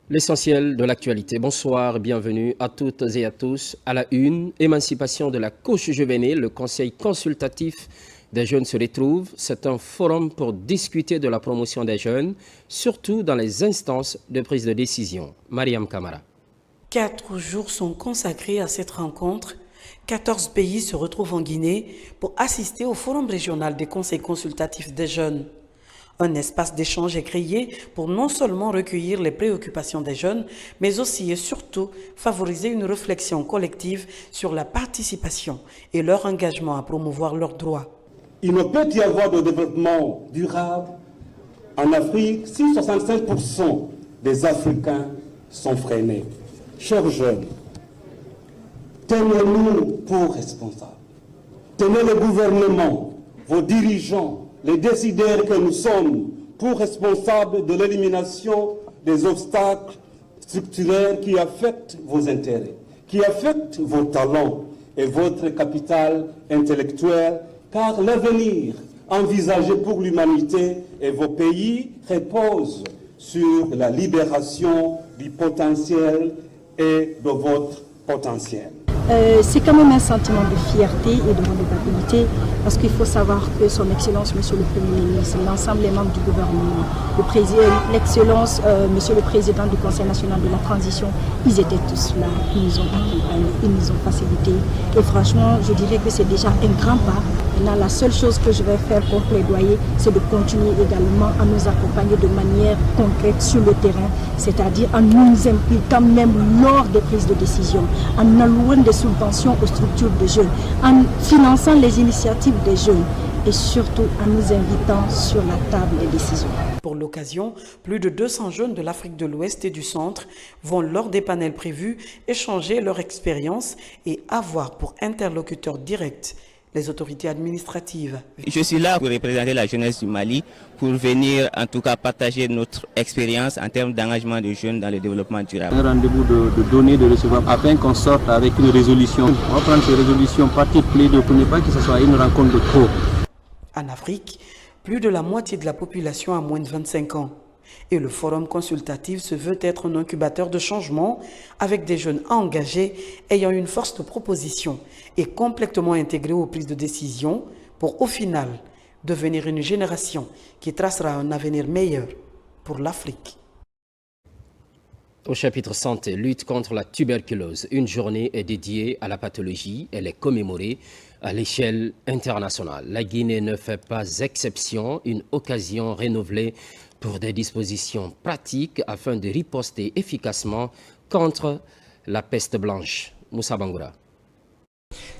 L'essentiel de l'actualité. Bonsoir, bienvenue à toutes et à tous. À la une, émancipation de la couche juvénile, le conseil consultatif des jeunes se retrouve. C'est un forum pour discuter de la promotion des jeunes, surtout dans les instances de prise de décision. Mariam Kamara. 4 jours sont consacrés à cette rencontre. 14 pays se retrouvent en Guinée pour assister au forum régional des conseils consultatifs des jeunes. Un espace d'échange est créé pour non seulement recueillir les préoccupations des jeunes, mais aussi et surtout favoriser une réflexion collective sur la participation et leur engagement à promouvoir leurs droits. Il ne peut y avoir de développement durable en Afrique si 65% des Africains sont freinés. Chers jeunes, tenez-nous pour responsables. Tenez le gouvernement, vos dirigeants, les décideurs que nous sommes pour responsables de l'élimination des obstacles structurels qui affectent vos intérêts, qui affectent vos talents et votre capital intellectuel, car l'avenir envisagé pour l'humanité et vos pays repose sur la libération du potentiel et de votre potentiel. C'est quand même un sentiment de fierté et de redevabilité parce qu'il faut savoir que son Excellence, Monsieur le Premier ministre, l'ensemble des membres du gouvernement, l'Excellence, Monsieur le Président du Conseil national de la transition, ils étaient tous là, ils nous ont accompagnés, ils nous ont facilité. Et franchement, je dirais que c'est déjà un grand pas. Maintenant, la seule chose que je vais faire pour plaidoyer, c'est de continuer également à nous accompagner de manière concrète sur le terrain, c'est-à-dire en nous impliquant même lors des prises de décision, en allouant des subventions aux structures de jeunes, en finançant les initiatives des jeunes et surtout en nous invitant sur la table des décisions. Pour l'occasion, plus de 200 jeunes de l'Afrique de l'Ouest et du Centre vont, lors des panels prévus, échanger leur expérience et avoir pour interlocuteur direct les autorités administratives. Je suis là pour représenter la jeunesse du Mali, pour venir en tout cas partager notre expérience en termes d'engagement des jeunes dans le développement durable. Un rendez-vous de donner, de recevoir, afin qu'on sorte avec une résolution. On va prendre ces résolutions partie plaider pour ne pas que ce soit une rencontre de trop. En Afrique, plus de la moitié de la population a moins de 25 ans. Et le forum consultatif se veut être un incubateur de changement avec des jeunes engagés ayant une force de proposition et complètement intégrés aux prises de décision pour au final devenir une génération qui tracera un avenir meilleur pour l'Afrique. Au chapitre santé, lutte contre la tuberculose, une journée est dédiée à la pathologie. Elle est commémorée à l'échelle internationale. La Guinée ne fait pas exception, une occasion renouvelée pour des dispositions pratiques afin de riposter efficacement contre la peste blanche. Moussa Bangoura.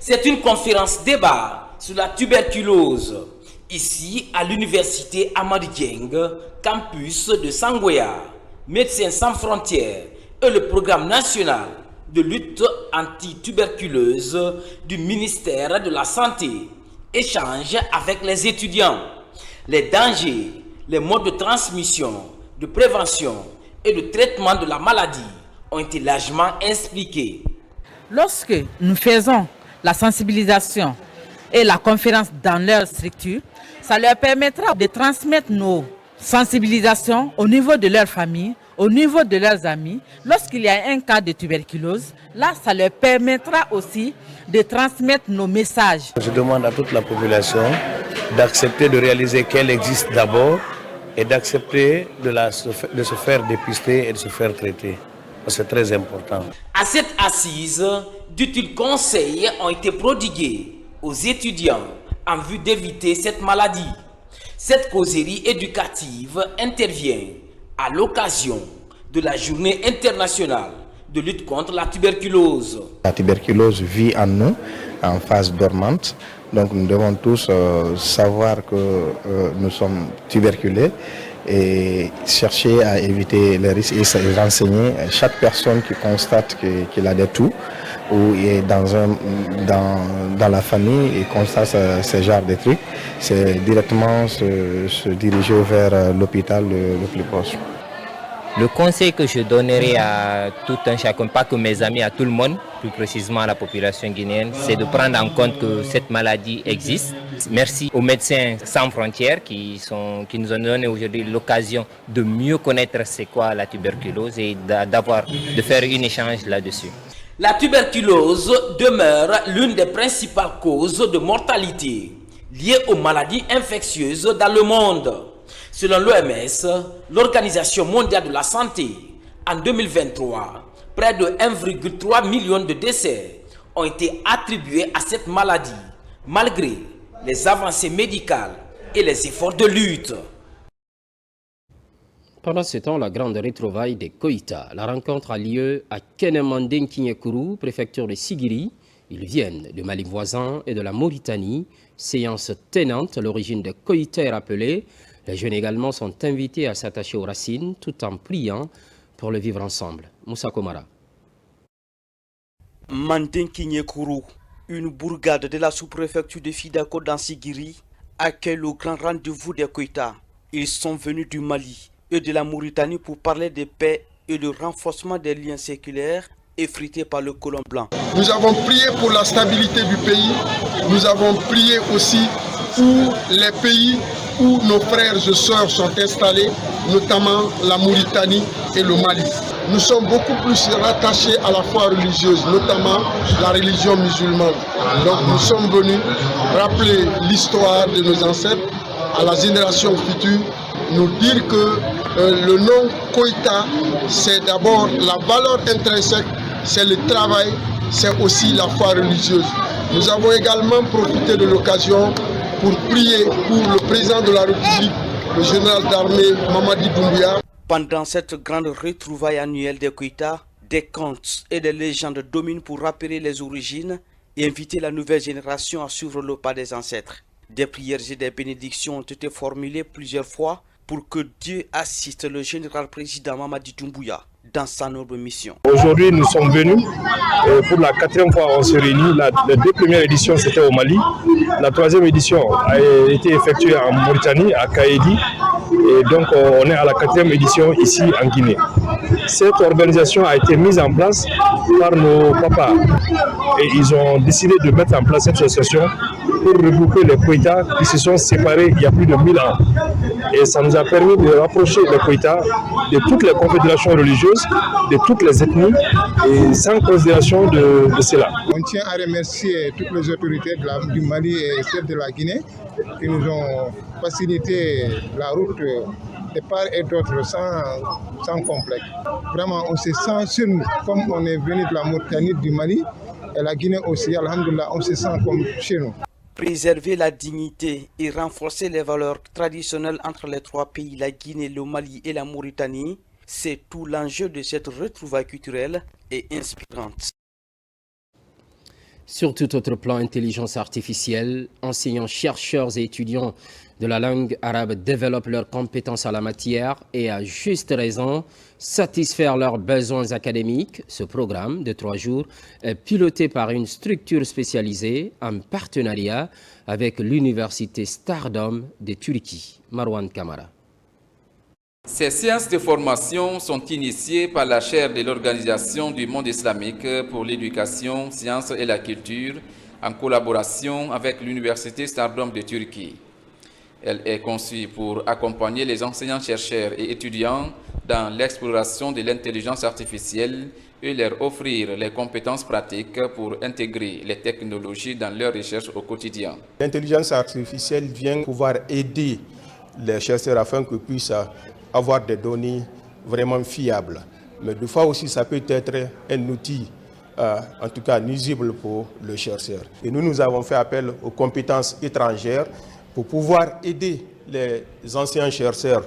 C'est une conférence débat sur la tuberculose, ici à l'université Amady Dieng, campus de Sangoya. Médecins sans frontières et le programme national de lutte anti-tuberculeuse du ministère de la Santé échangent avec les étudiants les dangers, les modes de transmission, de prévention et de traitement de la maladie ont été largement expliqués. Lorsque nous faisons la sensibilisation et la conférence dans leur structure, ça leur permettra de transmettre nos sensibilisations au niveau de leur famille, au niveau de leurs amis. Lorsqu'il y a un cas de tuberculose, là, ça leur permettra aussi de transmettre nos messages. Je demande à toute la population d'accepter de réaliser qu'elle existe d'abord et d'accepter de se faire dépister et de se faire traiter. C'est très important. À cette assise, d'utiles conseils ont été prodigués aux étudiants en vue d'éviter cette maladie. Cette causerie éducative intervient à l'occasion de la journée internationale de lutte contre la tuberculose. La tuberculose vit en nous, en phase dormante. Donc nous devons tous savoir que nous sommes tuberculés et chercher à éviter les risques et renseigner chaque personne qui constate qu'il a des toux ou est dans la famille et constate ce genre de trucs, c'est directement se diriger vers l'hôpital le plus proche. Le conseil que je donnerais à tout un chacun, pas que mes amis, à tout le monde, plus précisément à la population guinéenne, c'est de prendre en compte que cette maladie existe. Merci aux médecins sans frontières qui nous ont donné aujourd'hui l'occasion de mieux connaître c'est quoi la tuberculose et de faire un échange là-dessus. La tuberculose demeure l'une des principales causes de mortalité liées aux maladies infectieuses dans le monde. Selon l'OMS, l'Organisation mondiale de la santé, en 2023, près de 1,3 million de décès ont été attribués à cette maladie, malgré les avancées médicales et les efforts de lutte. Pendant ce temps, la grande retrouvaille des Koïta. La rencontre a lieu à Kenemandeng-Kinyekuru, préfecture de Sigiri. Ils viennent du Mali voisin et de la Mauritanie. Séance tenante, l'origine des Koïta est rappelée. Les jeunes également sont invités à s'attacher aux racines tout en priant pour le vivre ensemble. Moussa Komara. Mandeng Kinyekuru, une bourgade de la sous-préfecture de Fidako dans Sigiri, accueille le grand rendez-vous des Koïta. Ils sont venus du Mali et de la Mauritanie pour parler de paix et de renforcement des liens séculaires effrités par le colon blanc. Nous avons prié pour la stabilité du pays. Nous avons prié aussi pour les pays où nos frères et sœurs sont installés, notamment la Mauritanie et le Mali. Nous sommes beaucoup plus rattachés à la foi religieuse, notamment la religion musulmane. Donc nous sommes venus rappeler l'histoire de nos ancêtres à la génération future, nous dire que le nom Koïta, c'est d'abord la valeur intrinsèque, c'est le travail, c'est aussi la foi religieuse. Nous avons également profité de l'occasion pour prier pour le président de la République, le général d'armée Mamadi Doumbouya. Pendant cette grande retrouvaille annuelle des Koïta, des contes et des légendes dominent pour rappeler les origines et inviter la nouvelle génération à suivre le pas des ancêtres. Des prières et des bénédictions ont été formulées plusieurs fois pour que Dieu assiste le général président Mamadi Doumbouya dans sa noble mission. Aujourd'hui, nous sommes venus pour la 4e fois, on se réunit. Les 2 premières éditions, c'était au Mali. La 3e édition a été effectuée en Mauritanie, à Kaédi. Et donc, on est à la 4e édition ici en Guinée. Cette organisation a été mise en place par nos papas. Et ils ont décidé de mettre en place cette association pour regrouper les Koïta qui se sont séparés il y a plus de 1000 ans. Et ça nous a permis de rapprocher les Koïta de toutes les confédérations religieuses, de toutes les ethnies, et sans considération de cela. On tient à remercier toutes les autorités du Mali et celles de la Guinée qui nous ont facilité la route de part et d'autre sans complexe. Vraiment, on se sent sur nous, comme on est venu de la Mauritanie, du Mali, et la Guinée aussi, alhamdoulilah, on se sent comme chez nous. Préserver la dignité et renforcer les valeurs traditionnelles entre les 3 pays, la Guinée, le Mali et la Mauritanie, c'est tout l'enjeu de cette retrouvaille culturelle et inspirante. Sur tout autre plan, intelligence artificielle, enseignants, chercheurs et étudiants de la langue arabe développent leurs compétences en la matière et à juste raison satisfaire leurs besoins académiques. Ce programme de 3 jours est piloté par une structure spécialisée en partenariat avec l'université Stardom de Turquie. Marwan Kamara. Ces séances de formation sont initiées par la chaire de l'Organisation du monde islamique pour l'éducation, sciences et la culture en collaboration avec l'université Stardom de Turquie. Elle est conçue pour accompagner les enseignants-chercheurs et étudiants dans l'exploration de l'intelligence artificielle et leur offrir les compétences pratiques pour intégrer les technologies dans leurs recherches au quotidien. L'intelligence artificielle vient pouvoir aider les chercheurs afin qu'ils puissent avoir des données vraiment fiables. Mais des fois aussi, ça peut être un outil, en tout cas nuisible pour le chercheur. Et nous avons fait appel aux compétences étrangères pour pouvoir aider les anciens chercheurs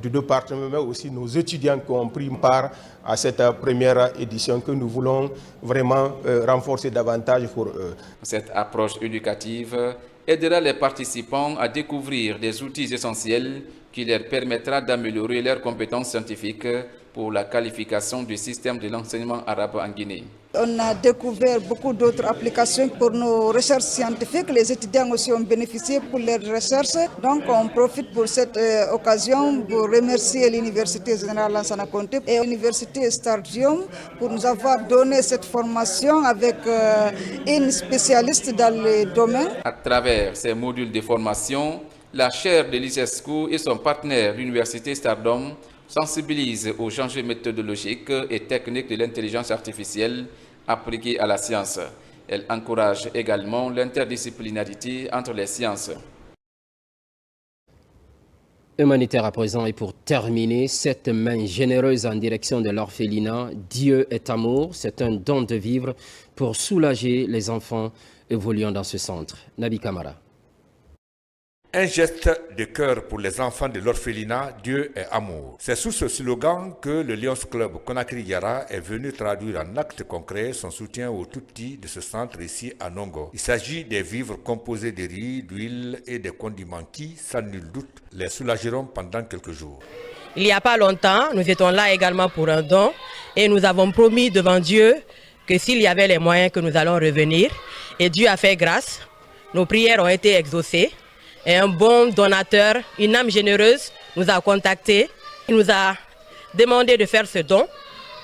du département, mais aussi nos étudiants qui ont pris part à cette première édition que nous voulons vraiment renforcer davantage pour eux. Cette approche éducative aidera les participants à découvrir des outils essentiels qui leur permettra d'améliorer leurs compétences scientifiques pour la qualification du système de l'enseignement arabe en Guinée. On a découvert beaucoup d'autres applications pour nos recherches scientifiques. Les étudiants aussi ont bénéficié pour leurs recherches. Donc on profite pour cette occasion pour remercier l'Université Générale Lansana Conté et l'Université Stardium pour nous avoir donné cette formation avec une spécialiste dans le domaine. À travers ces modules de formation, la chaire de l'ICESCO et son partenaire, l'Université Stardom, sensibilisent aux changements méthodologiques et techniques de l'intelligence artificielle appliquée à la science. Elle encourage également l'interdisciplinarité entre les sciences. Humanitaire à présent, et pour terminer, cette main généreuse en direction de l'orphelinat, Dieu est amour, c'est un don de vivre pour soulager les enfants évoluant dans ce centre. Nabi Kamara. Un geste de cœur pour les enfants de l'orphelinat, Dieu est amour. C'est sous ce slogan que le Lions Club Conakry Yara est venu traduire en actes concrets son soutien aux tout-petits de ce centre ici à Nongo. Il s'agit des vivres composés de riz, d'huile et des condiments qui, sans nul doute, les soulageront pendant quelques jours. Il n'y a pas longtemps, nous étions là également pour un don et nous avons promis devant Dieu que s'il y avait les moyens que nous allons revenir. Et Dieu a fait grâce, nos prières ont été exaucées. Et un bon donateur, une âme généreuse, nous a contactés. Il nous a demandé de faire ce don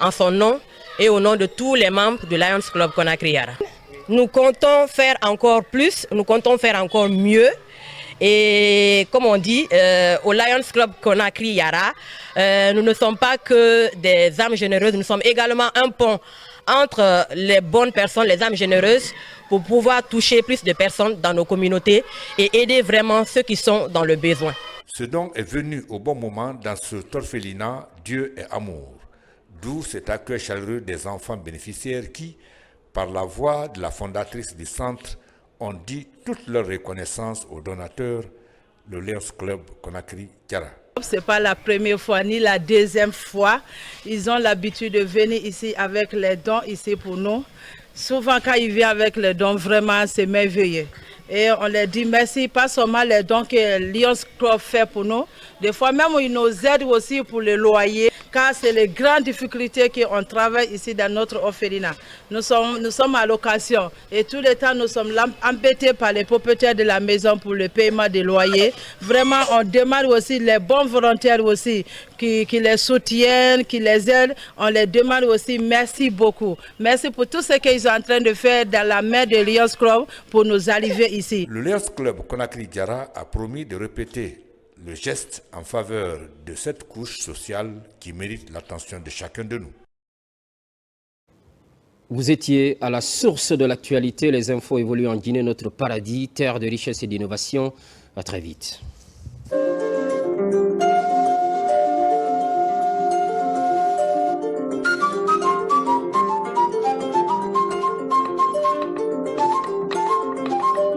en son nom et au nom de tous les membres du Lions Club Conakry Yara. Nous comptons faire encore plus, nous comptons faire encore mieux. Et comme on dit, au Lions Club Conakry Yara, nous ne sommes pas que des âmes généreuses, nous sommes également un pont entre les bonnes personnes, les âmes généreuses, pour pouvoir toucher plus de personnes dans nos communautés et aider vraiment ceux qui sont dans le besoin. Ce don est venu au bon moment dans ce orphelinat Dieu est amour. D'où cet accueil chaleureux des enfants bénéficiaires qui, par la voix de la fondatrice du centre, ont dit toute leur reconnaissance aux donateurs, le Lions Club Conakry Yara. Ce n'est pas la première fois ni la deuxième fois. Ils ont l'habitude de venir ici avec les dons ici pour nous. Souvent quand ils viennent avec les dons, vraiment c'est merveilleux. Et on leur dit merci, pas seulement les dons que Lions Club fait pour nous. Des fois même ils nous aident aussi pour le loyer, car c'est les grandes difficultés qu'on travaille ici dans notre orphelinat. Nous sommes à location et tout le temps nous sommes embêtés par les propriétaires de la maison pour le paiement des loyers. Vraiment on demande aussi les bons volontaires aussi qui les soutiennent, qui les aident. On les demande aussi merci beaucoup. Merci pour tout ce qu'ils sont en train de faire dans la main de Lions Club pour nous arriver ici. Le Lions Club Conakry Yara a promis de répéter le geste en faveur de cette couche sociale qui mérite l'attention de chacun de nous. Vous étiez à la source de l'actualité. Les infos évoluent en Guinée, notre paradis, terre de richesse et d'innovation. À très vite.